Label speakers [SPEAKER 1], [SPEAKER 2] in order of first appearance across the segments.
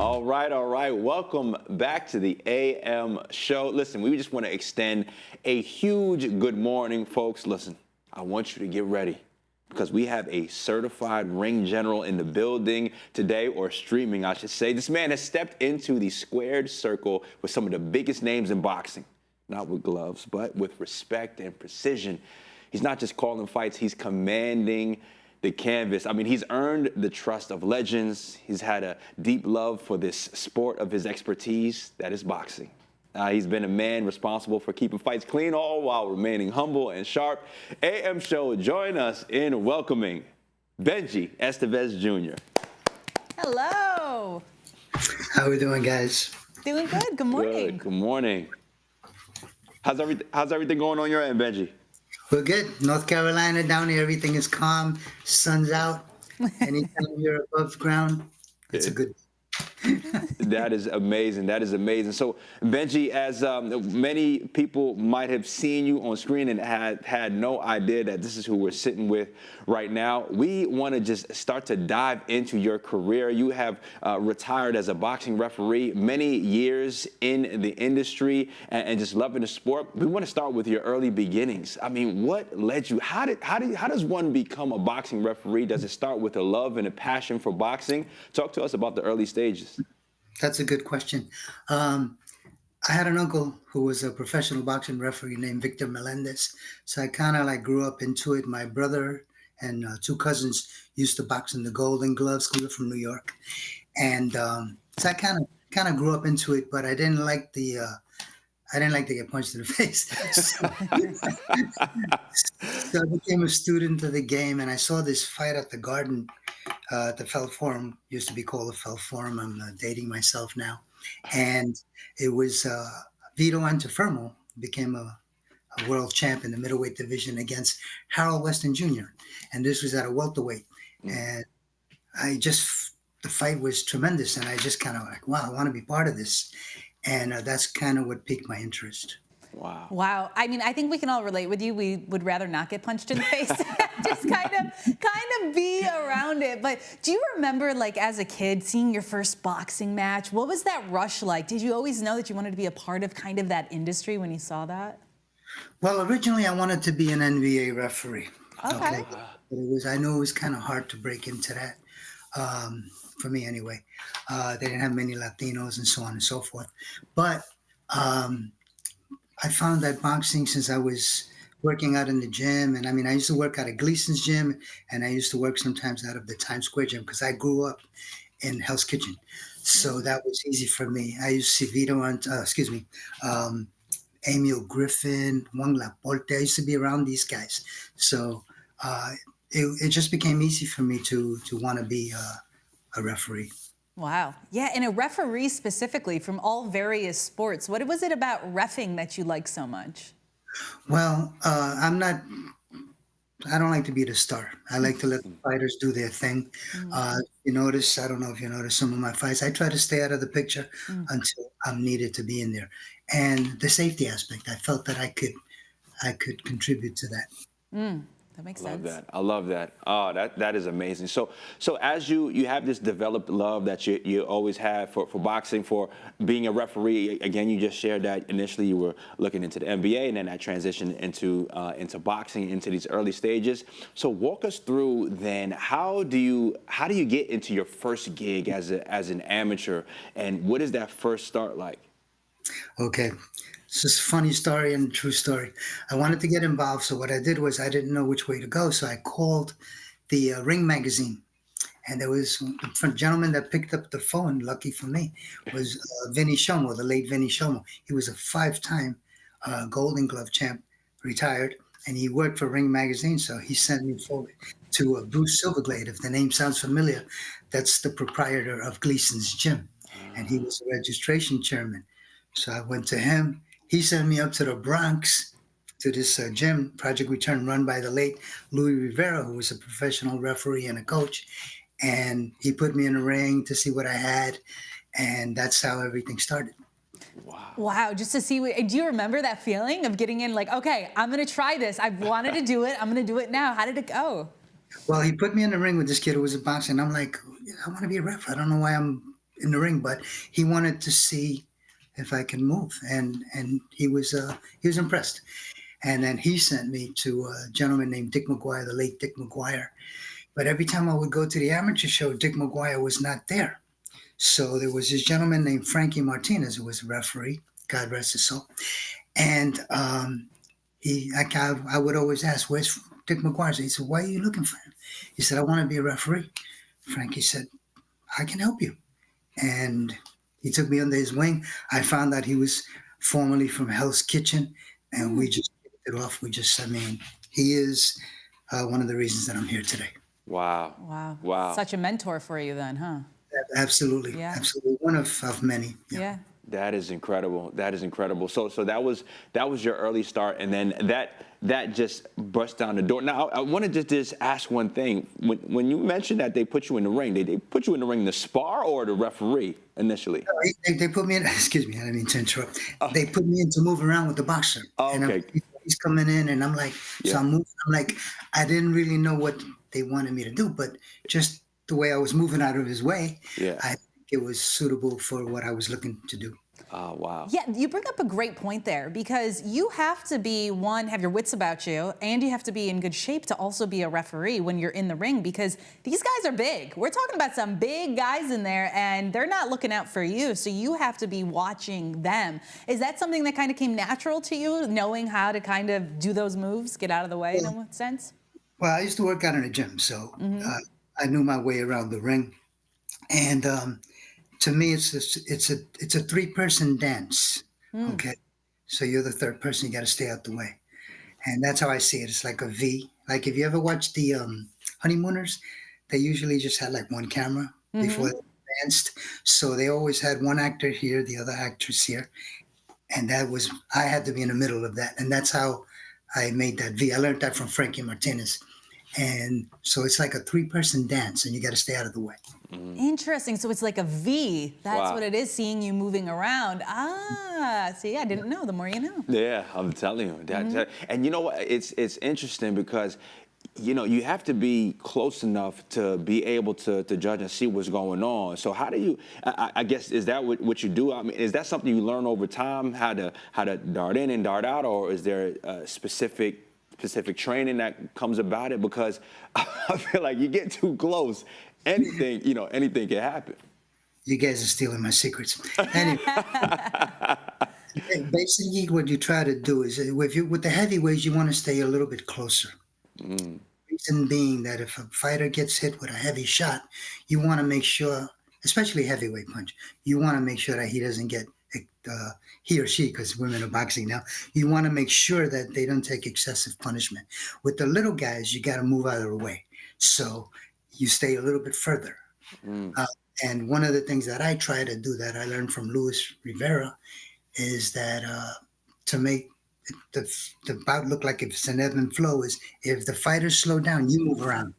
[SPEAKER 1] All right, all right. Welcome back to the AM show. Listen, we just want to extend a huge good morning, folks. Listen, I want you to get ready because we have a certified ring general in the building today, or streaming, I should say. This man has stepped into the squared circle with some of the biggest names in boxing, not with gloves, but with respect and precision. He's not just calling fights, he's commanding the canvas. I mean, he's earned the trust of legends. He's had a deep love for this sport of his expertise, that is boxing. He's been a man responsible for keeping fights clean, all while remaining humble and sharp. AM show, join us in welcoming Benjy Esteves Jr.
[SPEAKER 2] Hello.
[SPEAKER 3] How are we doing, guys?
[SPEAKER 2] Doing good. Good morning.
[SPEAKER 1] Good morning. How's everything going on your end, Benjy?
[SPEAKER 3] We're good. North Carolina down here, everything is calm. Sun's out. Anytime you're above ground, it's a good.
[SPEAKER 1] That is amazing. That is amazing. So, Benjy, as many people might have seen you on screen and had no idea that this is who we're sitting with right now, we want to just start to dive into your career. You have retired as a boxing referee, many years in the industry, and just loving the sport. We want to start with your early beginnings. I mean, what led you? How does one become a boxing referee? Does it start with a love and a passion for boxing? Talk to us about the early stages.
[SPEAKER 3] That's a good question. I had an uncle who was a professional boxing referee named Victor Melendez. So I kind of grew up into it. My brother and two cousins used to box in the Golden Gloves, who were from New York. And so I kind of grew up into it, but I didn't like to get punched in the face. So I became a student of the game, and I saw this fight at the Garden, the Felt Forum. Used to be called the Felt Forum. I'm dating myself now. And it was Vito Antuofermo became a world champ in the middleweight division against Harold Weston Jr. And this was at a welterweight. And the fight was tremendous. And I just kind of wow, I want to be part of this. And that's kind of what piqued my interest.
[SPEAKER 1] Wow.
[SPEAKER 2] Wow. I mean, I think we can all relate with you. We would rather not get punched in the face. Just kind of be around it. But do you remember, as a kid, seeing your first boxing match? What was that rush like? Did you always know that you wanted to be a part of kind of that industry when you saw that?
[SPEAKER 3] Well, originally I wanted to be an NBA referee.
[SPEAKER 2] Okay.
[SPEAKER 3] But I knew it was kind of hard to break into that. For me anyway. They didn't have many Latinos and so on and so forth. But I found that boxing, since I was working out in the gym, and I mean, I used to work out of Gleason's gym, and I used to work sometimes out of the Times Square gym because I grew up in Hell's Kitchen. So that was easy for me. I used to see Vito Emil Griffin, Juan Laporte. I used to be around these guys. So it just became easy for me to want to be a referee.
[SPEAKER 2] Wow. Yeah, and a referee specifically from all various sports. What was it about reffing that you like so much?
[SPEAKER 3] Well, I don't like to be the star. I like to let the fighters do their thing. I don't know if you notice some of my fights, I try to stay out of the picture until I'm needed to be in there. And the safety aspect, I felt that I could contribute to that.
[SPEAKER 2] That makes sense.
[SPEAKER 1] I love that. Oh, that is amazing. So as you have this developed love that you always have for boxing, for being a referee. Again, you just shared that initially you were looking into the NBA, and then that transitioned into boxing, into these early stages. So walk us through then, how do you get into your first gig as an amateur, and what is that first start like?
[SPEAKER 3] Okay. It's just a funny story and true story. I wanted to get involved, so what I did was I didn't know which way to go, so I called the Ring magazine, and there was a gentleman that picked up the phone. Lucky for me, was Vinny Shomo, the late Vinny Shomo. He was a 5-time Golden Glove champ, retired, and he worked for Ring magazine. So he sent me forward to Bruce Silverglade. If the name sounds familiar, that's the proprietor of Gleason's gym, and he was the registration chairman. So I went to him. He sent me up to the Bronx to this gym, Project Return, run by the late Louis Rivera, who was a professional referee and a coach. And he put me in the ring to see what I had. And that's how everything started.
[SPEAKER 2] Wow, just to see, do you remember that feeling of getting in okay, I'm going to try this. I've wanted to do it. I'm going to do it now. How did it go?
[SPEAKER 3] Well, he put me in the ring with this kid who was a boxer. And I'm like, I want to be a ref. I don't know why I'm in the ring, but he wanted to see if I can move, and he was impressed. And then he sent me to a gentleman named Dick McGuire, the late Dick McGuire. But every time I would go to the amateur show, Dick McGuire was not there. So there was this gentleman named Frankie Martinez who was a referee, God rest his soul. And I would always ask, "Where's Dick McGuire?" He said, "Why are you looking for him?" He said, "I want to be a referee." Frankie said, "I can help you." And he took me under his wing. I found out he was formerly from Hell's Kitchen, and we just hit it off. I mean, he is one of the reasons that I'm here today.
[SPEAKER 1] Wow.
[SPEAKER 2] Wow.
[SPEAKER 1] Wow.
[SPEAKER 2] Such a mentor for you then, huh?
[SPEAKER 3] Absolutely.
[SPEAKER 2] Yeah.
[SPEAKER 3] Absolutely. One of many.
[SPEAKER 2] Yeah.
[SPEAKER 1] That is incredible. That is incredible. So that was your early start, and then that just burst down the door. Now I wanted to just ask one thing. When you mentioned that they put you in the ring, they put you in the ring to spar or to referee initially?
[SPEAKER 3] No, they put me in. Excuse me, I didn't mean to interrupt. They put me in to move around with the boxer.
[SPEAKER 1] Oh, okay.
[SPEAKER 3] And he's coming in, and I'm like,
[SPEAKER 1] Yeah.
[SPEAKER 3] so I'm moving. I'm like, I didn't really know what they wanted me to do, but just the way I was moving out of his way,
[SPEAKER 1] Yeah.
[SPEAKER 3] I think it was suitable for what I was looking to do.
[SPEAKER 1] Oh, wow.
[SPEAKER 2] Yeah, you bring up a great point there because you have to be, one, have your wits about you, and you have to be in good shape to also be a referee when you're in the ring because these guys are big. We're talking about some big guys in there, and they're not looking out for you, so you have to be watching them. Is that something that kind of came natural to you, knowing how to kind of do those moves, get out of the way in a sense?
[SPEAKER 3] Well, I used to work out in a gym, so I knew my way around the ring, and to me, it's a three-person dance. Okay, so you're the third person. You got to stay out the way, and that's how I see it. It's like a V. Like if you ever watch the Honeymooners, they usually just had like one camera before they danced. So they always had one actor here, the other actress here, and I had to be in the middle of that, and that's how I made that V. I learned that from Frankie Martinez, and so it's like a three-person dance, and you got to stay out of the way.
[SPEAKER 2] Interesting. So it's like a V. That's
[SPEAKER 1] Wow.
[SPEAKER 2] what it is, seeing you moving around. Ah, see, I didn't know. The more you know.
[SPEAKER 1] Yeah, I'm telling you. And you know what? It's interesting because, you have to be close enough to be able to judge and see what's going on. So how do you? I guess is that what you do? I mean, is that something you learn over time? How to dart in and dart out, or is there a specific training that comes about it? Because I feel like you get too close, anything can happen.
[SPEAKER 3] You guys are stealing my secrets. Anyway, basically, what you try to do is with the heavyweights, you want to stay a little bit closer. Reason being that if a fighter gets hit with a heavy shot, you want to make sure, especially heavyweight punch, you want to make sure that he doesn't get he or she, because women are boxing now, you want to make sure that they don't take excessive punishment. With the little guys, you got to move out of the way. So you stay a little bit further. And one of the things that I try to do that I learned from Luis Rivera is that to make the bout look like if it's an ebb and flow is if the fighters slow down, you move around.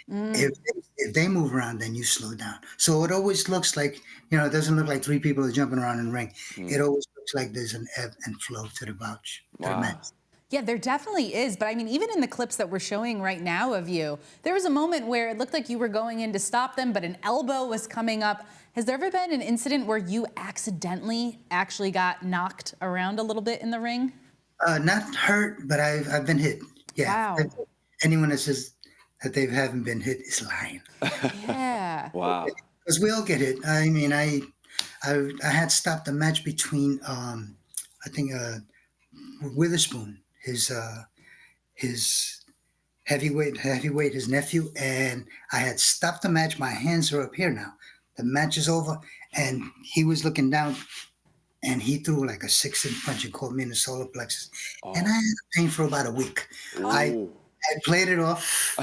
[SPEAKER 3] If they move around, then you slow down. So it always looks like, it doesn't look like three people are jumping around in the ring. It always looks like there's an ebb and flow to the bout. To the match.
[SPEAKER 2] Yeah, there definitely is. But I mean, even in the clips that we're showing right now of you, there was a moment where it looked like you were going in to stop them, but an elbow was coming up. Has there ever been an incident where you accidentally actually got knocked around a little bit in the ring?
[SPEAKER 3] Not hurt, but I've been hit. Yeah.
[SPEAKER 2] Wow.
[SPEAKER 3] Anyone that says that they haven't been hit is lying.
[SPEAKER 2] Yeah.
[SPEAKER 1] Wow.
[SPEAKER 3] Because we all get hit. I mean, I had stopped a match between I think Witherspoon, his heavyweight, his nephew, and I had stopped the match. My hands are up here now. The match is over, and he was looking down, and he threw like a 6-inch punch and caught me in the solar plexus, and I had pain for about a week. I played it off.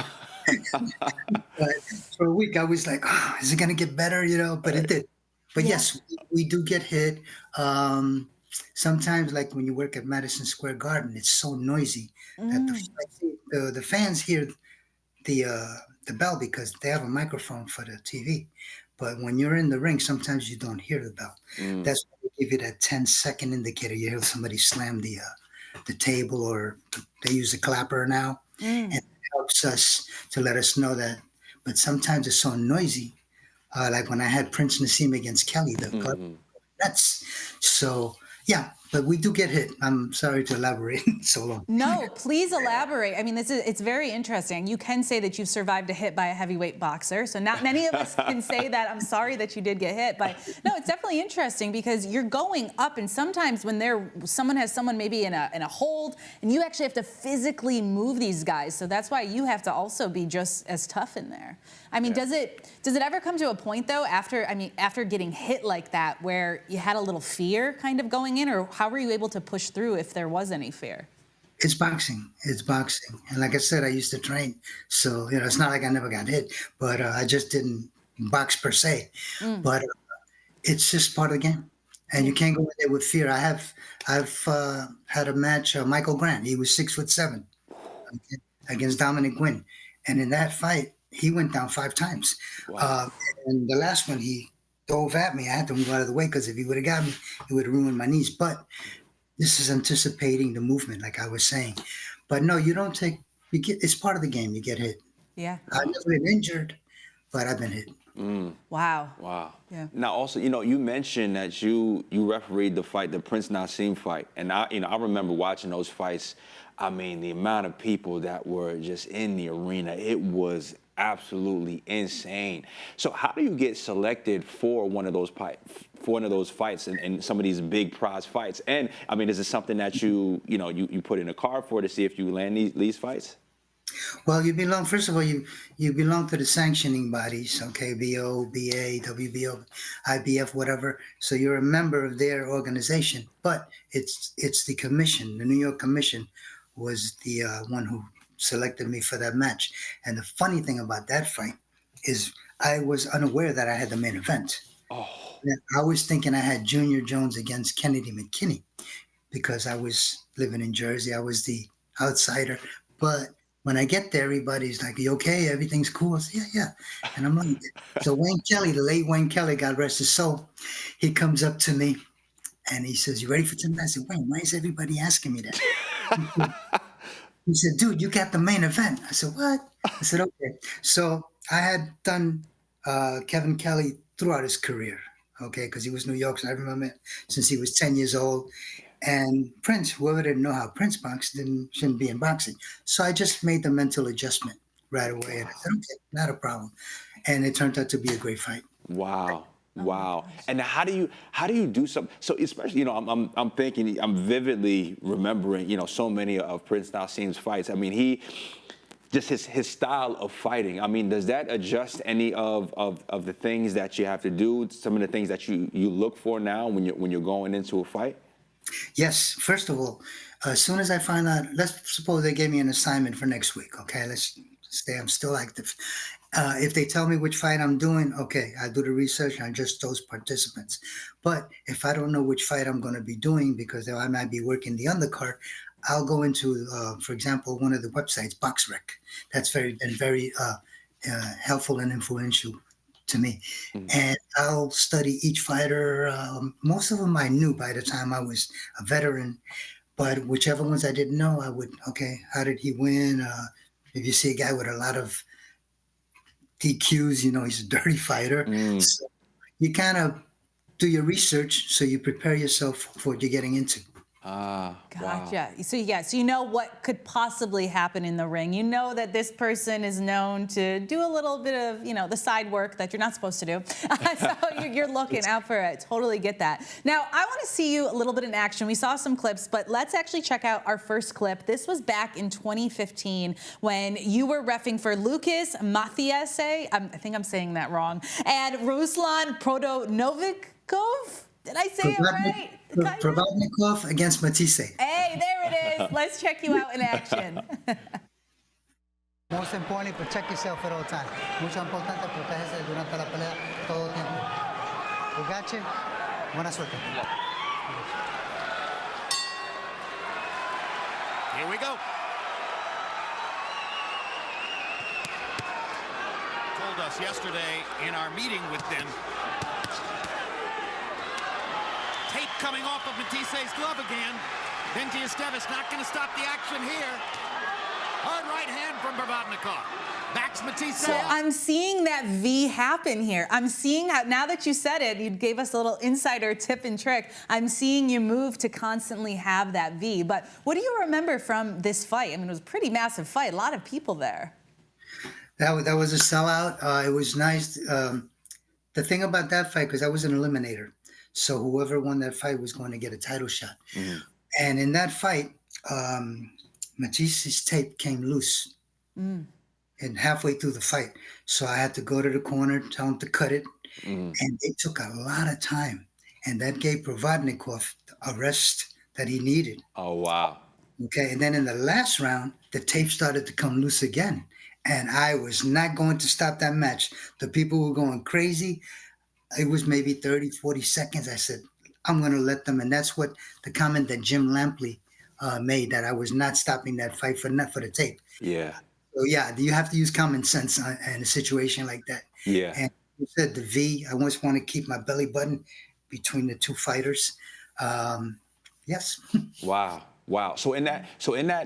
[SPEAKER 3] But for a week, I was like, oh, is it going to get better? But it did. But yes, we do get hit. Sometimes, like when you work at Madison Square Garden, it's so noisy that the fans hear the bell because they have a microphone for the TV. But when you're in the ring, sometimes you don't hear the bell. That's why they give you that 10-second indicator. You hear somebody slam the table, or they use a clapper now, and it helps us to let us know that. But sometimes it's so noisy like when I had Prince Nassim against Kelly, that's so yeah. But we do get hit. I'm sorry to elaborate so long.
[SPEAKER 2] No, please elaborate. I mean, it's very interesting. You can say that you've survived a hit by a heavyweight boxer. So not many of us can say that. I'm sorry that you did get hit. But no, it's definitely interesting because you're going up, and sometimes when someone has someone maybe in a hold, and you actually have to physically move these guys. So that's why you have to also be just as tough in there. I mean, does it ever come to a point though after getting hit like that where you had a little fear kind of going in, or how were you able to push through if there was any fear?
[SPEAKER 3] It's boxing. It's boxing. And like I said, I used to train. So, it's not like I never got hit, but I just didn't box per se. But it's just part of the game. And you can't go in there with fear. I've had a match, Michael Grant. He was 6'7" against Dominic Gwynn. And in that fight, he went down 5 times.
[SPEAKER 1] Wow.
[SPEAKER 3] And the last one, he dove at me. I had to move out of the way because if he would have got me, he would have ruined my knees. But this is anticipating the movement, like I was saying. But no, you don't take. It's part of the game. You get hit.
[SPEAKER 2] Yeah.
[SPEAKER 3] I've never been injured, but I've been hit.
[SPEAKER 2] Wow.
[SPEAKER 1] Wow.
[SPEAKER 2] Yeah.
[SPEAKER 1] Now, also, you mentioned that you refereed the fight, the Prince Nassim fight, and I remember watching those fights. I mean, the amount of people that were just in the arena, it was absolutely insane. So, how do you get selected for one of those fights and some of these big prize fights? And I mean, is it something that you put in a card for to see if you land these fights?
[SPEAKER 3] Well, you belong. First of all, you belong to the sanctioning bodies, okay? BO, BA, WBO, IBF, whatever. So you're a member of their organization. But it's the commission. The New York Commission was the one who selected me for that match. And the funny thing about that fight is I was unaware that I had the main event.
[SPEAKER 1] Oh.
[SPEAKER 3] I was thinking I had Junior Jones against Kennedy McKinney because I was living in Jersey. I was the outsider. But when I get there, everybody's like, "You okay? Everything's cool?" I say, yeah. And I'm like, so Wayne Kelly, the late Wayne Kelly, God rest his soul, he comes up to me and he says, "You ready for tonight?" I said, "Wayne, why is everybody asking me that?" He said, "Dude, you got the main event." I said, "What?" I said, "Okay." So I had done Kevin Kelly throughout his career, okay, because he was New York, so I remember him since he was 10 years old. And Prince, whoever didn't know how Prince boxed, shouldn't be in boxing. So I just made the mental adjustment right away. And I said, okay, not a problem. And it turned out to be a great fight.
[SPEAKER 1] Wow. Wow. And how do you do something? So especially, I'm thinking, I'm vividly remembering, so many of Prince Nassim's fights. I mean, his style of fighting. I mean, does that adjust any of the things that you have to do? Some of the things that you look for now when you're going into a fight?
[SPEAKER 3] Yes. First of all, as soon as I find out, let's suppose they gave me an assignment for next week. Okay, let's say I'm still active. If they tell me which fight I'm doing, okay, I do the research on just those participants. But if I don't know which fight I'm going to be doing because I might be working the undercard, I'll go into, for example, one of the websites, BoxRec. That's been very helpful and influential to me. And I'll study each fighter. Most of them I knew by the time I was a veteran, but whichever ones I didn't know, I would, okay, how did he win? If you see a guy with a lot of DQs, he's a dirty fighter. So you kind of do your research so you prepare yourself for what you're getting into.
[SPEAKER 2] Gotcha.
[SPEAKER 1] Wow.
[SPEAKER 2] So you know what could possibly happen in the ring. You know that this person is known to do a little bit of, the side work that you're not supposed to do. So you're looking out for it. Totally get that. Now, I want to see you a little bit in action. We saw some clips, but let's actually check out our first clip. This was back in 2015 when you were reffing for Lucas Mathiase, I think I'm saying that wrong, and Ruslan Prodonovikov. Did I say it right?
[SPEAKER 3] Provodnikov against Matisse.
[SPEAKER 2] Hey, there it is. Let's check you out in action.
[SPEAKER 3] Most importantly, protect yourself at all times. Mucho importante protegerse durante la pelea todo el tiempo. Ugache, buena suerte.
[SPEAKER 4] Here we go. Told us yesterday in our meeting with them. Tape coming off of Matisse's glove again. Benjy Esteves not going to stop the action here. Hard right hand from Provodnikov. Backs Matisse
[SPEAKER 2] So
[SPEAKER 4] up.
[SPEAKER 2] I'm seeing that V happen here. I'm seeing how, now that you said it, you gave us a little insider tip and trick. I'm seeing you move to constantly have that V. But what do you remember from this fight? I mean, it was a pretty massive fight. A lot of people there.
[SPEAKER 3] That was a sellout. It was nice. The thing about that fight, because I was an eliminator, so whoever won that fight was going to get a title shot.
[SPEAKER 1] Mm-hmm.
[SPEAKER 3] And in that fight, Matisse's tape came loose. And halfway through the fight. So I had to go to the corner, tell him to cut it. And it took a lot of time. And that gave Provodnikov a rest that he needed.
[SPEAKER 1] Oh, wow.
[SPEAKER 3] Okay. And then in the last round, the tape started to come loose again. And I was not going to stop that match. The people were going crazy. It was maybe 30, 40 seconds. I said, I'm going to let them. And that's what the comment that Jim Lampley made, that I was not stopping that fight for the tape.
[SPEAKER 1] Yeah.
[SPEAKER 3] So yeah, you have to use common sense in a situation like that.
[SPEAKER 1] Yeah.
[SPEAKER 3] And you said the V. I always want to keep my belly button between the two fighters. Yes.
[SPEAKER 1] Wow. Wow. So in that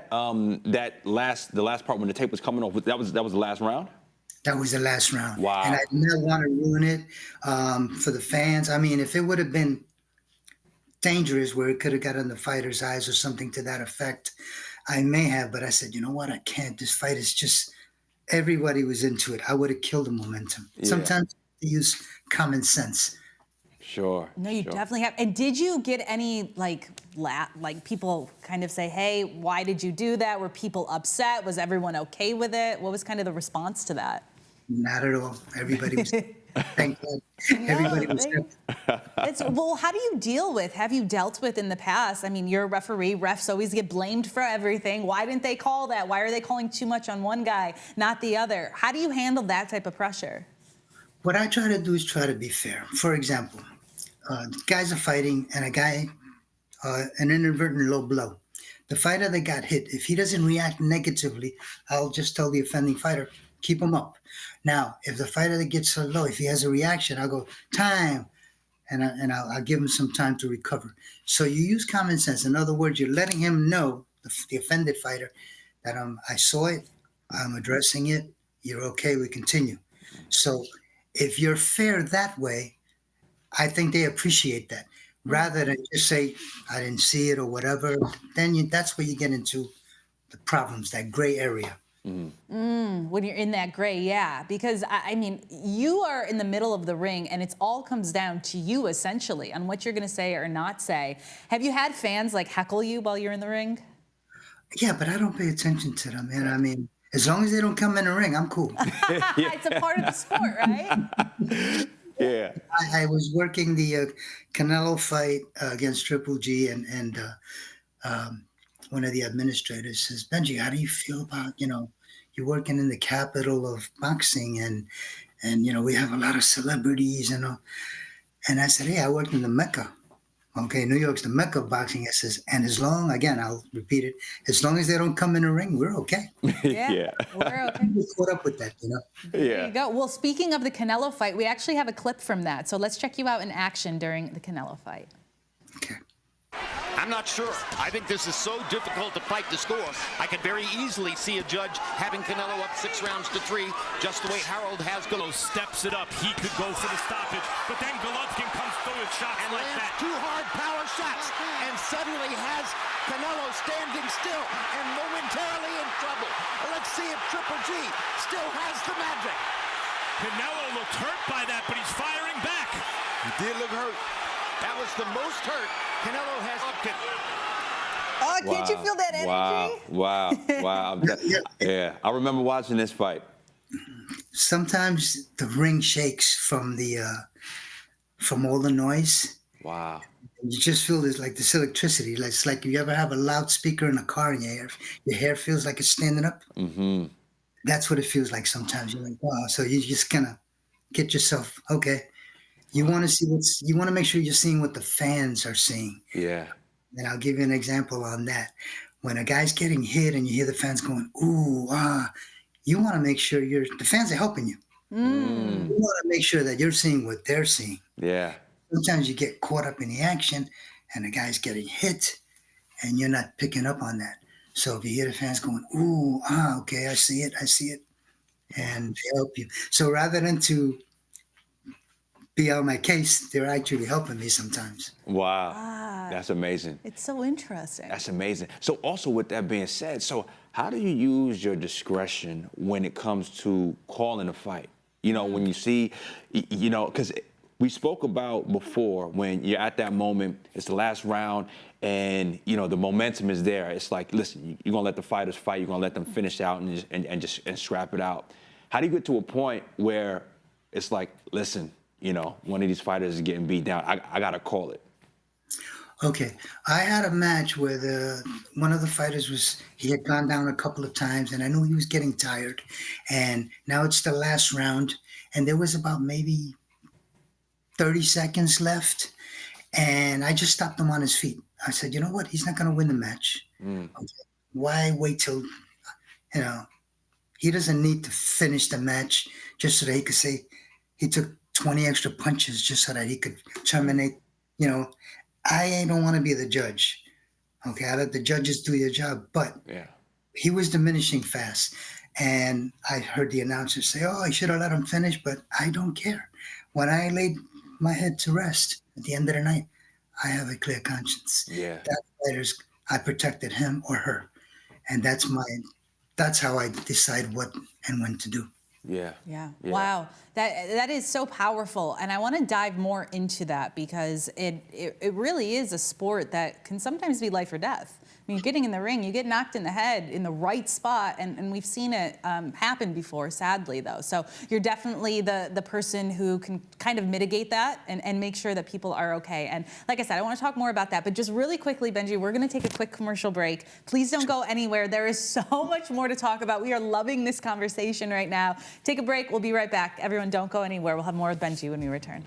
[SPEAKER 1] the last part when the tape was coming off, that was the last round?
[SPEAKER 3] That was the last round.
[SPEAKER 1] Wow.
[SPEAKER 3] And I did not want to ruin it for the fans. I mean, if it would have been dangerous where it could have got in the fighter's eyes or something to that effect, I may have, but I said, you know what? I can't. This fight is just, everybody was into it. I would have killed the momentum.
[SPEAKER 1] Yeah.
[SPEAKER 3] Sometimes you use common sense.
[SPEAKER 1] Sure.
[SPEAKER 2] No, you definitely have. And did you get any like people kind of say, hey, why did you do that? Were people upset? Was everyone okay with it? What was kind of the response to that?
[SPEAKER 3] Not at all. Everybody was, thank God. Everybody was happy.
[SPEAKER 2] Well, how do you have you dealt with in the past? I mean, you're a referee. Refs always get blamed for everything. Why didn't they call that? Why are they calling too much on one guy, not the other? How do you handle that type of pressure?
[SPEAKER 3] What I try to do is try to be fair. For example, guys are fighting and a guy, an inadvertent low blow. The fighter that got hit, if he doesn't react negatively, I'll just tell the offending fighter, keep him up. Now, if the fighter that gets so low, if he has a reaction, I'll go, time, and I'll give him some time to recover. So you use common sense. In other words, you're letting him know, the offended fighter, that I saw it, I'm addressing it, you're okay, we continue. So if you're fair that way, I think they appreciate that. Rather than just say, I didn't see it or whatever, then that's where you get into the problems, that gray area.
[SPEAKER 2] When you're in that gray, yeah. Because, I mean, you are in the middle of the ring, and it all comes down to you, essentially, on what you're going to say or not say. Have you had fans, like, heckle you while you're in the ring?
[SPEAKER 3] Yeah, but I don't pay attention to them, man. I mean, as long as they don't come in the ring, I'm cool.
[SPEAKER 2] It's a part of the sport, right?
[SPEAKER 1] Yeah.
[SPEAKER 3] I was working the Canelo fight against Triple G, and one of the administrators says, Benjy, how do you feel about, you're working in the capital of boxing, and we have a lot of celebrities, and I said, hey, I worked in the Mecca. Okay, New York's the Mecca of boxing. I says, and again, I'll repeat it, as long as they don't come in the ring, we're okay.
[SPEAKER 1] Yeah.
[SPEAKER 2] We're okay.
[SPEAKER 3] We're caught up with that,
[SPEAKER 2] There you go. Well, speaking of the Canelo fight, we actually have a clip from that. So let's check you out in action during the Canelo fight.
[SPEAKER 3] Okay.
[SPEAKER 4] I'm not sure. I think this is so difficult to fight the score. I could very easily see a judge having Canelo up 6 rounds to 3, just the way Harold has Golovkin.
[SPEAKER 5] Steps it up. He could go for the stoppage, but then Golovkin comes through with shots
[SPEAKER 4] And
[SPEAKER 5] like
[SPEAKER 4] lands
[SPEAKER 5] that.
[SPEAKER 4] 2 hard power shots, and suddenly has Canelo standing still and momentarily in trouble. Let's see if Triple G still has the magic.
[SPEAKER 5] Canelo looked hurt by that, but he's firing back.
[SPEAKER 4] He did look hurt. That was the most hurt Canelo has upped it.
[SPEAKER 2] Oh, can't you feel that energy?
[SPEAKER 1] Wow. Yeah, I remember watching this fight.
[SPEAKER 3] Sometimes the ring shakes from all the noise.
[SPEAKER 1] Wow.
[SPEAKER 3] You just feel this electricity. It's like you ever have a loudspeaker in a car and your hair feels like it's standing up.
[SPEAKER 1] Mm-hmm.
[SPEAKER 3] That's what it feels like sometimes. You're like, wow. So you just kind of get yourself, okay. You want to make sure you're seeing what the fans are seeing.
[SPEAKER 1] Yeah.
[SPEAKER 3] And I'll give you an example on that. When a guy's getting hit and you hear the fans going, ooh, you want to make sure the fans are helping you. You want to make sure that you're seeing what they're seeing.
[SPEAKER 1] Yeah.
[SPEAKER 3] Sometimes you get caught up in the action and the guy's getting hit and you're not picking up on that. So if you hear the fans going, ooh, okay, I see it, and they help you. So rather than to be on my case, they're actually helping me sometimes.
[SPEAKER 1] Wow.
[SPEAKER 2] Ah,
[SPEAKER 1] That's amazing.
[SPEAKER 2] it's so interesting.
[SPEAKER 1] That's amazing. So also with that being said, so how do you use your discretion when it comes to calling a fight? You know, when you see, you know, because we spoke about before when you're at that moment, it's the last round and, you know, the momentum is there. It's like, listen, you're going to let the fighters fight. You're going to let them finish out and just scrap it out. How do you get to a point where it's like, listen, you know, one of these fighters is getting beat down. I got to call it.
[SPEAKER 3] Okay, I had a match where one of the fighters he had gone down a couple of times, and I knew he was getting tired. And now it's the last round, and there was about maybe 30 seconds left, and I just stopped him on his feet. I said, you know what? He's not going to win the match. Okay. Why wait till, you know, he doesn't need to finish the match just so that he could say he took 20 extra punches just so that he could terminate, you know. I don't want to be the judge. Okay, I let the judges do their job, but he was diminishing fast. And I heard the announcer say, oh, I should have let him finish, but I don't care. When I laid my head to rest at the end of the night, I have a clear conscience.
[SPEAKER 1] Yeah.
[SPEAKER 3] That fighter's, I protected him or her. And that's how I decide what and when to do.
[SPEAKER 1] Yeah.
[SPEAKER 2] Wow. That is so powerful. And I want to dive more into that because it really is a sport that can sometimes be life or death. I mean, getting in the ring, you get knocked in the head in the right spot, and we've seen it happen before, sadly, though. So you're definitely the person who can kind of mitigate that and make sure that people are okay. And like I said, I want to talk more about that, but just really quickly, Benjy, we're going to take a quick commercial break. Please don't go anywhere. There is so much more to talk about. We are loving this conversation right now. Take a break. We'll be right back. Everyone, don't go anywhere. We'll have more with Benjy when we return.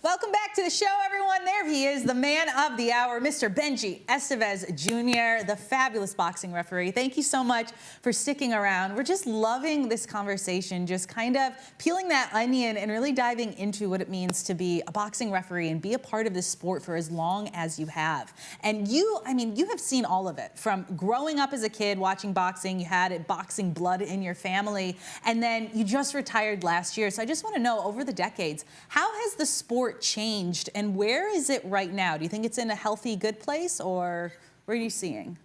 [SPEAKER 2] Welcome back to the show, everyone. There he is, the man of the hour, Mr. Benjy Esteves Jr., the fabulous boxing referee. Thank you so much for sticking around. We're just loving this conversation, just kind of peeling that onion and really diving into what it means to be a boxing referee and be a part of this sport for as long as you have. And you have seen all of it, from growing up as a kid watching boxing. You had boxing blood in your family, and then you just retired last year. So I just want to know, over the decades, how has the sport changed, and where is it right now? Do you think it's in a healthy, good place, or where are you seeing?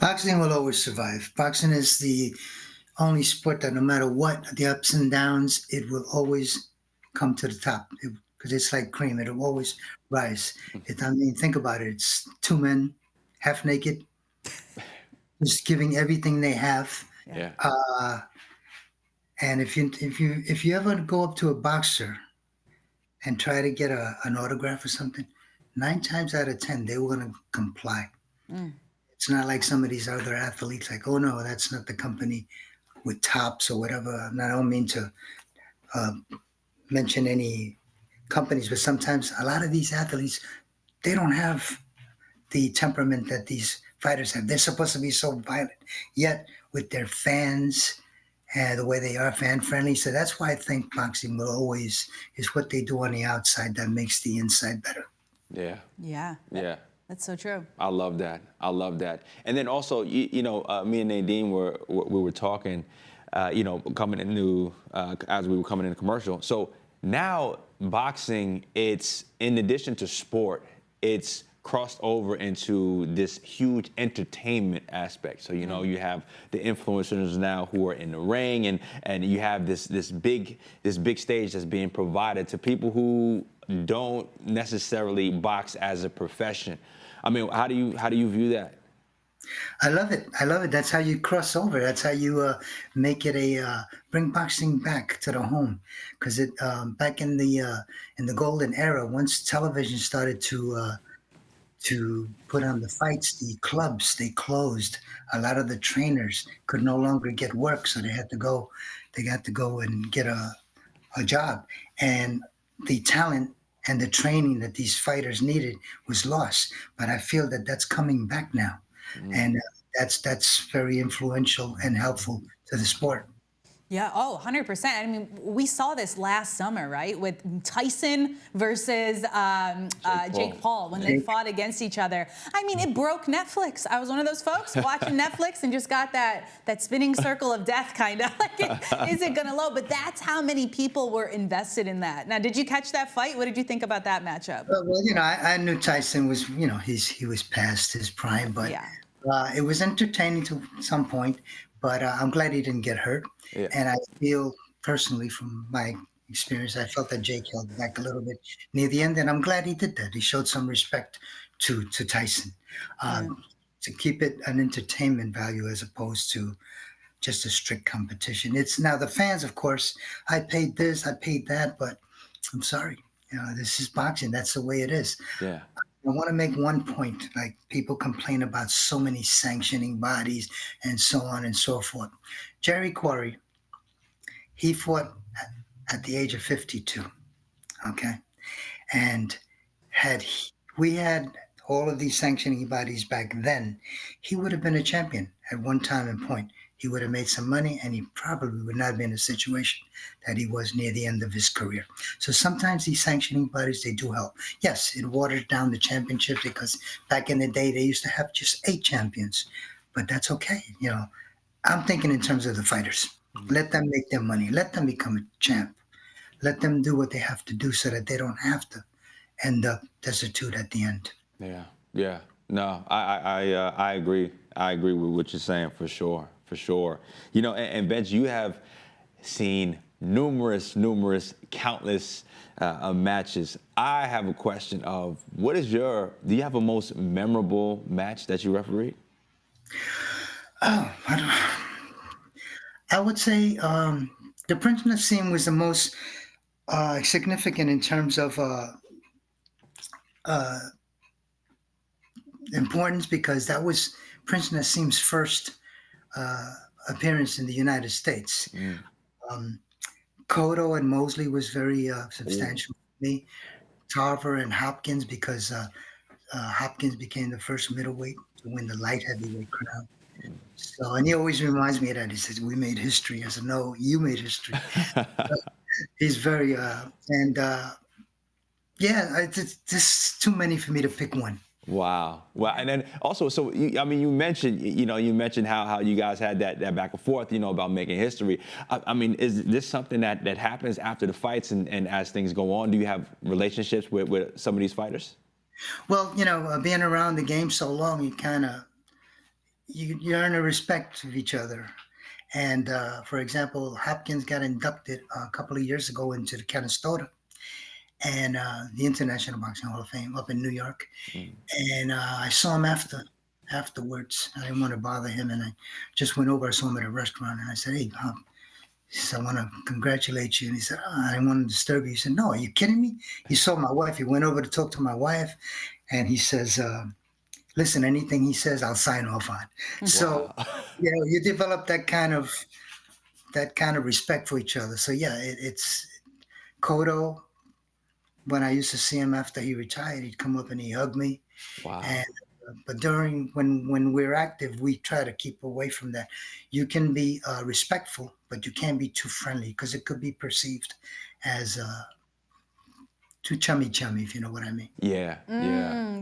[SPEAKER 3] Boxing will always survive. Boxing is the only sport that no matter what, the ups and downs, it will always come to the top because it's like cream. It'll always rise. Think about it. It's two men, half naked, just giving everything they have.
[SPEAKER 1] Yeah.
[SPEAKER 3] And if you ever go up to a boxer and try to get an autograph or something, 9 times out of 10, they will comply. It's not like some of these other athletes, like, oh no, that's not the company with Tops or whatever. And I don't mean to mention any companies, but sometimes a lot of these athletes, they don't have the temperament that these fighters have. They're supposed to be so violent, yet with their fans, the way they are fan friendly. So that's why I think boxing will always is what they do on the outside that makes the inside better.
[SPEAKER 1] Yeah.
[SPEAKER 2] That's so true.
[SPEAKER 1] I love that. And then also, me and Nadine we were talking, coming into as we were coming in the commercial. So now boxing, it's in addition to sport, it's crossed over into this huge entertainment aspect. So, you have the influencers now who are in the ring, and you have this big stage that's being provided to people who don't necessarily box as a profession. I mean, how do you view that?
[SPEAKER 3] I love it. That's how you cross over. That's how you make it bring boxing back to the home. Because it back in the golden era, once television started to put on the fights, the clubs, they closed. A lot of the trainers could no longer get work, so they had to go and get a job. And the talent and the training that these fighters needed was lost. But I feel that that's coming back now. And that's very influential and helpful to the sport.
[SPEAKER 2] Yeah, 100%. I mean, we saw this last summer, right, with Tyson versus Jake Paul when they fought against each other. I mean, it broke Netflix. I was one of those folks watching Netflix and just got that spinning circle of death kind of. Like, is it going to load? But that's how many people were invested in that. Now, did you catch that fight? What did you think about that matchup?
[SPEAKER 3] Well, I knew Tyson was, he was past his prime, but
[SPEAKER 2] Yeah.
[SPEAKER 3] it was entertaining to some point. But I'm glad he didn't get hurt.
[SPEAKER 1] Yeah.
[SPEAKER 3] And I feel personally, from my experience, I felt that Jake held back a little bit near the end, and I'm glad he did that. He showed some respect to Tyson, to keep it an entertainment value as opposed to just a strict competition. It's now the fans, of course. I paid this, I paid that, but I'm sorry. This is boxing. That's the way it is.
[SPEAKER 1] Yeah.
[SPEAKER 3] I want to make one point. Like, people complain about so many sanctioning bodies and so on and so forth. Jerry Quarry, he fought at the age of 52. Okay. And we had all of these sanctioning bodies back then, he would have been a champion at one time and point. He would have made some money, and he probably would not be in a situation that he was near the end of his career. So sometimes these sanctioning bodies, they do help. Yes, it watered down the championship because back in the day, they used to have just 8 champions, but that's okay. I'm thinking in terms of the fighters. Let them make their money. Let them become a champ. Let them do what they have to do so that they don't have to end up destitute at the end.
[SPEAKER 1] Yeah. Yeah. No, I agree. I agree with what you're saying for sure. For sure. And Benj, you have seen numerous, countless matches. I have a question of do you have a most memorable match that you refereed?
[SPEAKER 3] Oh, I would say the Prince Nassim was the most significant in terms of importance, because that was Prince Nassim's first appearance in the United States. Cotto and Mosley was very substantial for me. Tarver and Hopkins, because Hopkins became the first middleweight to win the light heavyweight crown. So, and he always reminds me of that. He says, "We made history." I said, "No, you made history." He's very, it's just too many for me to pick one.
[SPEAKER 1] Wow. Well, and then also, so you mentioned how you guys had that back and forth, about making history. I mean, is this something that happens after the fights and as things go on? Do you have relationships with some of these fighters?
[SPEAKER 3] Well, being around the game so long, you kind of you earn a respect of each other. And for example, Hopkins got inducted a couple of years ago into the Canastota and the International Boxing Hall of Fame up in New York. And I saw him afterwards. I didn't want to bother him, and I just went over. I saw him at a restaurant, and I said, "Hey, he said, I want to congratulate you." And he said, "I didn't want to disturb you." He said, "No, are you kidding me?" He saw my wife. He went over to talk to my wife, and he says, "Listen, anything he says, I'll sign off on." Wow. So, you develop that kind of respect for each other. So yeah, it's Cotto. When I used to see him after he retired, he'd come up and he'd hug me.
[SPEAKER 1] Wow.
[SPEAKER 3] And but when we're active, we try to keep away from that. You can be respectful, but you can't be too friendly, because it could be perceived as too chummy, if you know what I mean.
[SPEAKER 1] Yeah.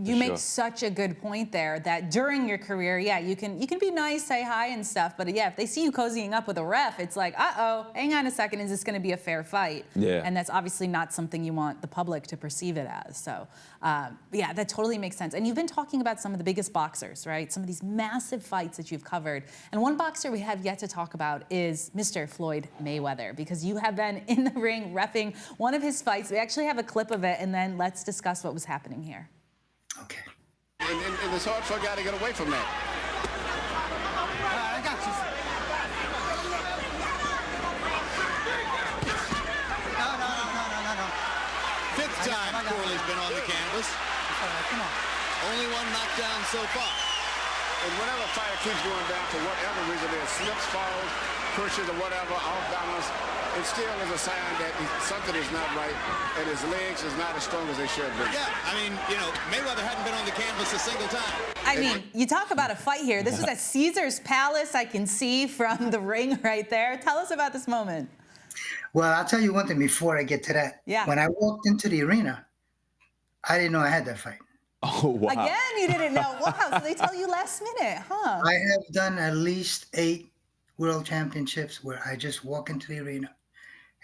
[SPEAKER 2] You make such a good point there, that during your career, you can be nice, say hi and stuff, but if they see you cozying up with a ref, it's like, uh-oh, hang on a second, is this going to be a fair fight?
[SPEAKER 1] Yeah.
[SPEAKER 2] And that's obviously not something you want the public to perceive it as. So, that totally makes sense. And you've been talking about some of the biggest boxers, right? Some of these massive fights that you've covered. And one boxer we have yet to talk about is Mr. Floyd Mayweather, because you have been in the ring reffing one of his fights. We actually have a clip of it, and then let's discuss what was happening here.
[SPEAKER 3] Okay.
[SPEAKER 4] And it's hard for a guy to get away from that.
[SPEAKER 6] I got you. No.
[SPEAKER 4] Fifth time Corley's been on the canvas.
[SPEAKER 6] Come on.
[SPEAKER 4] Only one knockdown so far.
[SPEAKER 7] And whenever a fighter keeps going down for whatever reason, there slips, falls, pushes or whatever, off balance, it still is a sign that something is not right, and his legs is not as strong as they should be.
[SPEAKER 8] Yeah, I mean, Mayweather hadn't been on the canvas a single time.
[SPEAKER 2] I mean, you talk about a fight here. This was at Caesar's Palace. I can see from the ring right there. Tell us about this moment.
[SPEAKER 3] Well, I'll tell you one thing before I get to that.
[SPEAKER 2] Yeah.
[SPEAKER 3] When I walked into the arena, I didn't know I had that fight.
[SPEAKER 1] Oh, wow.
[SPEAKER 2] Again, you didn't know. Wow, so they tell you last minute, huh?
[SPEAKER 3] I have done at least 8 world championships where I just walk into the arena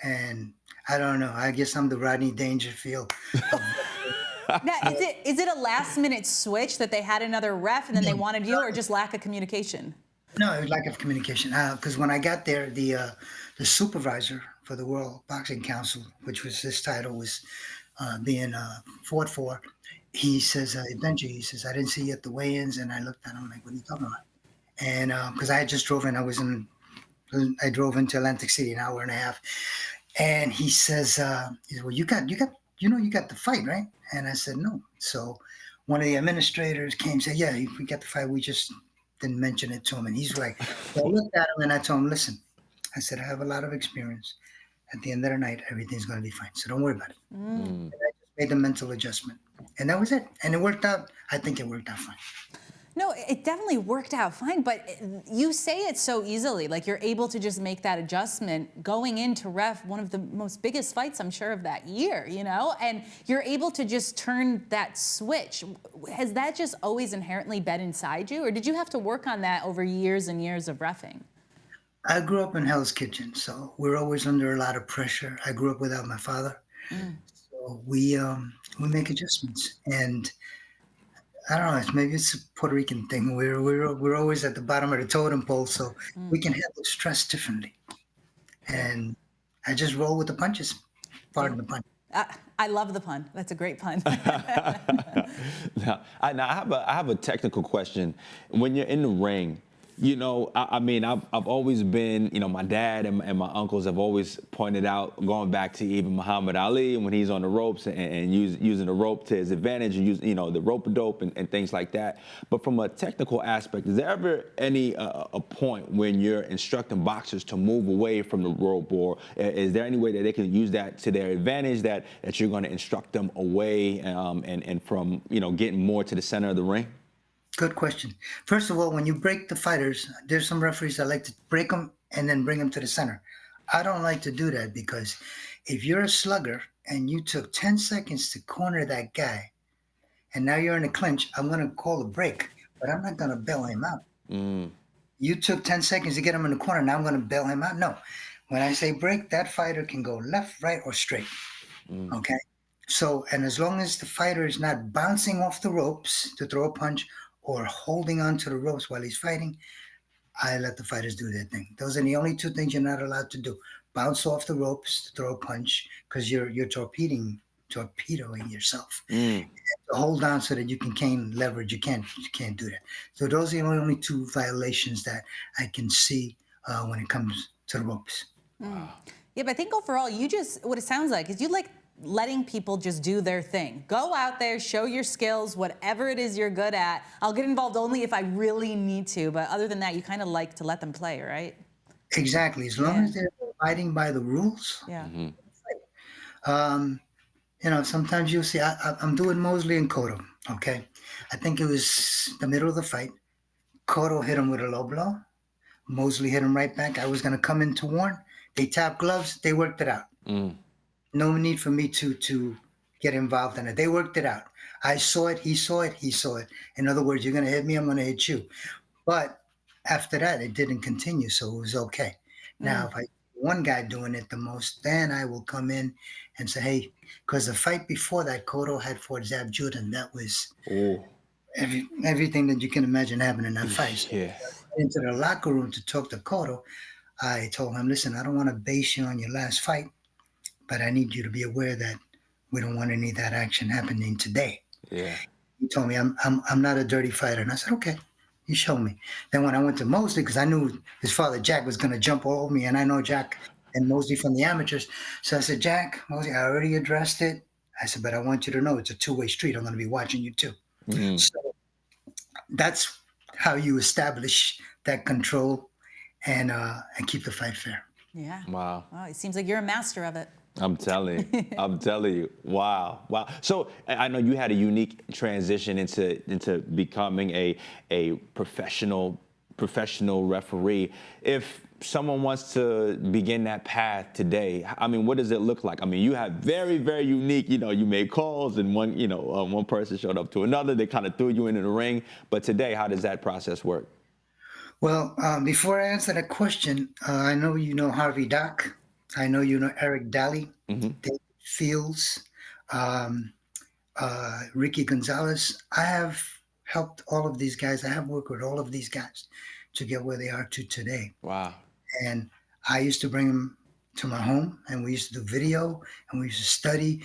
[SPEAKER 3] and I don't know. I guess I'm the Rodney Dangerfield.
[SPEAKER 2] Now, is it a last minute switch that they had another ref and then they wanted you, or just lack of communication?
[SPEAKER 3] No, it was lack of communication. Because when I got there, the supervisor for the World Boxing Council, which was his title, was being fought for. He says, Benjy, he says, I didn't see you at the weigh-ins. And I looked at him like, what are you talking about? And because I had just drove in, I drove into Atlantic City an hour and a half. And he says, well, you got the fight, right? And I said, no. So one of the administrators came and said, yeah, we got the fight. We just didn't mention it to him. And he's like, so I looked at him and I told him, listen, I said, I have a lot of experience. At the end of the night, everything's going to be fine. So don't worry about it. And I just made the mental adjustment. And that was it. And it worked out. I think it worked out fine.
[SPEAKER 2] No, it definitely worked out fine, but you say it so easily. Like, you're able to just make that adjustment going into ref one of the most biggest fights, I'm sure, of that year, and you're able to just turn that switch. Has that just always inherently been inside you, or did you have to work on that over years and years of reffing?
[SPEAKER 3] I grew up in Hell's Kitchen, so we're always under a lot of pressure. I grew up without my father, so we make adjustments. And I don't know, maybe it's a Puerto Rican thing. We're always at the bottom of the totem pole, so we can handle stress differently. And I just roll with the punches. Pardon the pun.
[SPEAKER 2] I love the pun. That's a great pun.
[SPEAKER 1] Now I have a technical question. When you're in the ring, I've always been, my dad and my uncles have always pointed out, going back to even Muhammad Ali, when he's on the ropes and using the rope to his advantage, and the rope-a-dope and things like that. But from a technical aspect, is there ever a point when you're instructing boxers to move away from the rope, or is there any way that they can use that to their advantage, that you're going to instruct them away and from, getting more to the center of the ring?
[SPEAKER 3] Good question. First of all, when you break the fighters, there's some referees that like to break them and then bring them to the center. I don't like to do that, because if you're a slugger and you took 10 seconds to corner that guy and now you're in a clinch, I'm going to call a break, but I'm not going to bail him out. You took 10 seconds to get him in the corner, now I'm going to bail him out. No. When I say break, that fighter can go left, right, or straight. Okay? So, and as long as the fighter is not bouncing off the ropes to throw a punch or holding on to the ropes while he's fighting, I let the fighters do their thing. Those are the only 2 things you're not allowed to do. Bounce off the ropes to throw a punch, because you're torpedoing yourself. To hold on so that you can gain leverage, you can't do that. So those are the only 2 violations that I can see when it comes to the ropes.
[SPEAKER 2] Yeah, but I think overall, what it sounds like is you like letting people just do their thing. Go out there, show your skills, whatever it is you're good at. I'll get involved only if I really need to, but other than that, you kind of like to let them play, right?
[SPEAKER 3] Exactly. As long as they're abiding by the rules.
[SPEAKER 2] Yeah.
[SPEAKER 3] Sometimes you'll see, I'm doing Mosley and Cotto, okay? I think it was the middle of the fight. Cotto hit him with a low blow. Mosley hit him right back. I was going to come in to warn. They tapped gloves. They worked it out. No need for me to get involved in it. They worked it out. I saw it. He saw it. He saw it. In other words, you're going to hit me, I'm going to hit you. But after that, it didn't continue, so it was okay. Now, if I one guy doing it the most, then I will come in and say, hey, because the fight before that, Cotto had fought Zab Judah. That was everything that you can imagine happening in that fight. So into the locker room to talk to Cotto, I told him, listen, I don't want to base you on your last fight, but I need you to be aware that we don't want any of that action happening today. He told me, I'm not a dirty fighter. And I said, okay, you show me. Then when I went to Mosley, because I knew his father, Jack, was going to jump all over me, and I know Jack and Mosley from the amateurs. So I said, Jack, Mosley, I already addressed it. I said, but I want you to know it's a 2-way street. I'm going to be watching you too. So that's how you establish that control and keep the fight fair.
[SPEAKER 2] Yeah.
[SPEAKER 1] Wow.
[SPEAKER 2] Wow, it seems like you're a master of it.
[SPEAKER 1] I'm telling you. I'm telling you. Wow. Wow. So I know you had a unique transition into becoming a professional referee. If someone wants to begin that path today, I mean, what does it look like? I mean, you have very, very unique, you made calls and one person showed up to another. They kind of threw you into the ring. But today, how does that process work?
[SPEAKER 3] Well, before I answer that question, I know you know Harvey Dock. I know you know Eric Daly, David Fields, um, Ricky Gonzalez. I have helped all of these guys. I have worked with all of these guys to get where they are to today.
[SPEAKER 1] Wow.
[SPEAKER 3] And I used to bring them to my home, and we used to do video, and we used to study.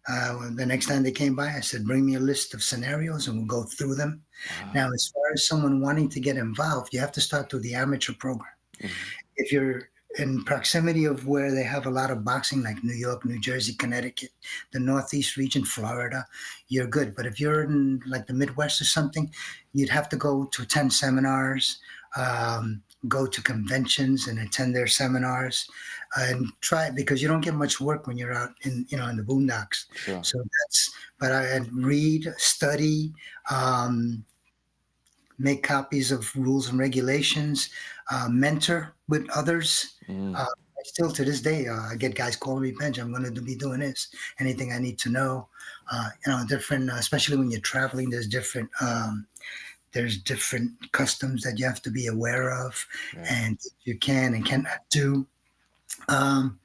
[SPEAKER 3] The next time they came by, I said, bring me a list of scenarios and we'll go through them.
[SPEAKER 1] Wow.
[SPEAKER 3] Now, as far as someone wanting to get involved, you have to start through the amateur program. If you're in proximity of where they have a lot of boxing, like New York, New Jersey, Connecticut, the Northeast region, Florida, you're good. But if you're in like the Midwest or something, you'd have to go to attend seminars, go to conventions and attend their seminars, and try it, because you don't get much work when you're out in the boondocks.
[SPEAKER 1] Sure.
[SPEAKER 3] So but I read, study, make copies of rules and regulations, mentor with others. Still to this day, I get guys calling me, Benj, I'm going to be doing this. Anything I need to know, different, especially when you're traveling, there's different customs that you have to be aware of, and you can and cannot do. And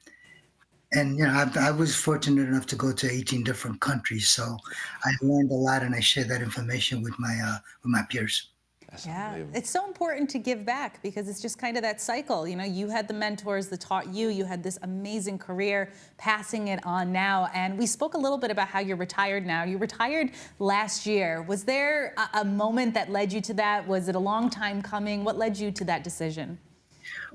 [SPEAKER 3] I was fortunate enough to go to 18 different countries, so I learned a lot, and I share that information with my peers.
[SPEAKER 2] Yeah, it's so important to give back, because it's just kind of that cycle. You had the mentors that taught you. You had this amazing career, passing it on now. And we spoke a little bit about how you're retired now. You retired last year. Was there a moment that led you to that? Was it a long time coming? What led you to that decision?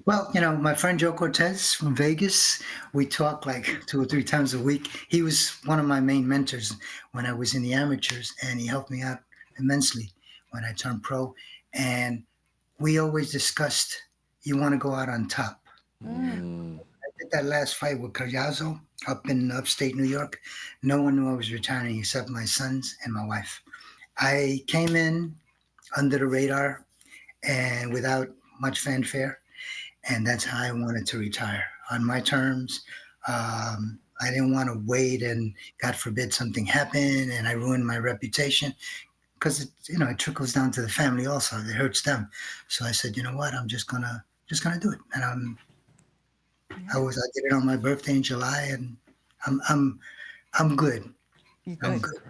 [SPEAKER 3] Well, my friend Joe Cortez from Vegas, we talk like 2 or 3 times a week. He was one of my main mentors when I was in the amateurs, and he helped me out immensely when I turned pro. And we always discussed, you want to go out on top. I did that last fight with Carriazo up in upstate New York. No one knew I was retiring except my sons and my wife. I came in under the radar and without much fanfare. And that's how I wanted to retire, on my terms. I didn't want to wait and, God forbid, something happened and I ruined my reputation, because it trickles down to the family also. It hurts them. So I said, you know what? I'm just gonna do it. And I did it on my birthday in July, and I'm good. I'm good.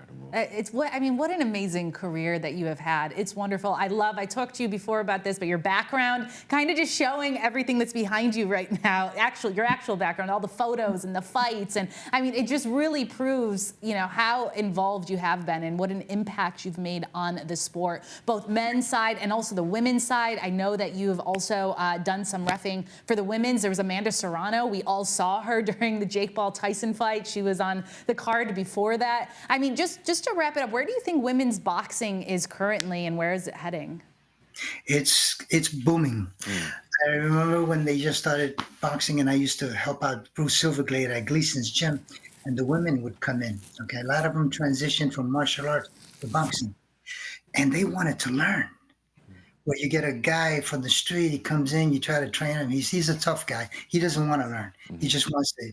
[SPEAKER 2] What an amazing career that you have had. It's wonderful. I talked to you before about this, but your background, kind of just showing everything that's behind you right now, your actual background, all the photos and the fights. And it just really proves, how involved you have been and what an impact you've made on the sport, both men's side and also the women's side. I know that you've also done some reffing for the women's. There was Amanda Serrano. We all saw her during the Jake Paul-Tyson fight. She was on the card before that. Just to wrap it up, where do you think women's boxing is currently, and where is it heading?
[SPEAKER 3] It's booming. I remember when they just started boxing, and I used to help out Bruce Silverglade at Gleason's gym, and the women would come in. Okay, a lot of them transitioned from martial arts to boxing, and they wanted to learn. Where you get a guy from the street, he comes in, you try to train him. He's a tough guy. He doesn't want to learn. He just wants to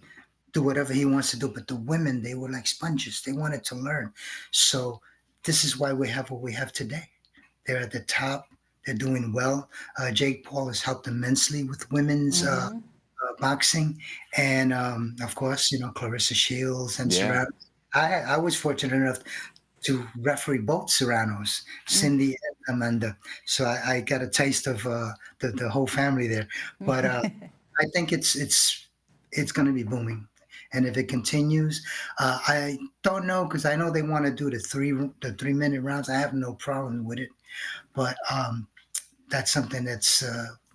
[SPEAKER 3] do whatever he wants to do. But the women, they were like sponges. They wanted to learn. So this is why we have what we have today. They're at the top. They're doing well. Jake Paul has helped immensely with women's boxing. And of course, Clarissa Shields and Serrano. I was fortunate enough to referee both Serranos, Cindy and Amanda. So I got a taste of the whole family there. But I think it's going to be booming. And if it continues, I don't know, because I know they want to do the 3-minute rounds. I have no problem with it, but that's something that's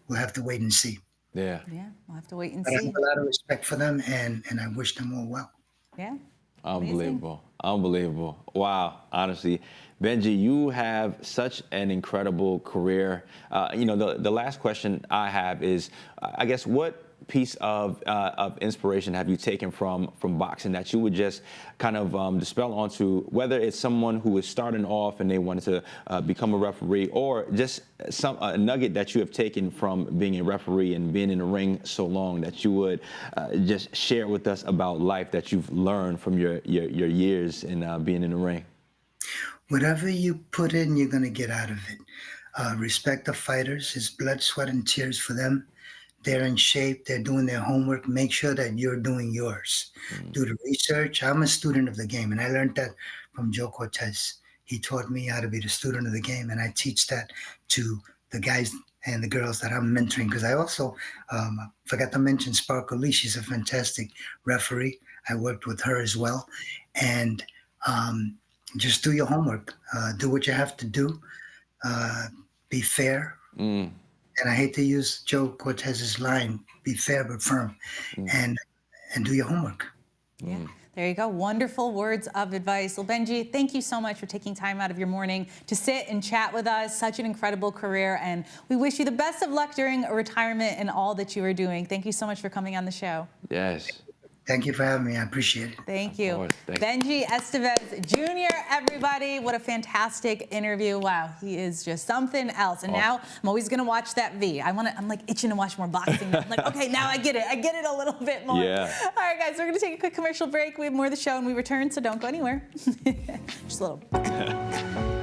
[SPEAKER 3] we'll have to wait and see.
[SPEAKER 2] Yeah, we'll have to wait and
[SPEAKER 3] see. I have a lot of respect for them, and I wish them all well.
[SPEAKER 2] Yeah.
[SPEAKER 1] Unbelievable. Unbelievable. Wow. Honestly, Benjy, you have such an incredible career. The last question I have is, I guess, what piece of inspiration have you taken from boxing that you would just kind of dispel onto, whether it's someone who is starting off and they wanted to become a referee, or just a nugget that you have taken from being a referee and being in the ring so long that you would just share with us about life that you've learned from your years in being in the ring?
[SPEAKER 3] Whatever you put in, you're going to get out of it. Respect the fighters. It's blood, sweat, and tears for them. They're in shape. They're doing their homework. Make sure that you're doing yours. Do the research. I'm a student of the game, and I learned that from Joe Cortez. He taught me how to be the student of the game, and I teach that to the guys and the girls that I'm mentoring. Because I also forgot to mention Sparkle Lee. She's a fantastic referee. I worked with her as well. And just do your homework. Do what you have to do. Be fair. And I hate to use Joe Cortez's line, be fair but firm, and do your homework.
[SPEAKER 2] Yeah, there you go. Wonderful words of advice. Well, Benjy, thank you so much for taking time out of your morning to sit and chat with us. Such an incredible career, and we wish you the best of luck during retirement and all that you are doing. Thank you so much for coming on the show.
[SPEAKER 1] Yes.
[SPEAKER 3] Thank you for having me. I appreciate it.
[SPEAKER 2] Thank you. Benjy Esteves Jr., everybody. What a fantastic interview. Wow, he is just something else. And now I'm always going to watch that V. I'm like itching to watch more boxing. I'm like, okay, now I get it. I get it a little bit more.
[SPEAKER 1] Yeah.
[SPEAKER 2] All right, guys, we're going to take a quick commercial break. We have more of the show, and we return, so don't go anywhere. Just a little.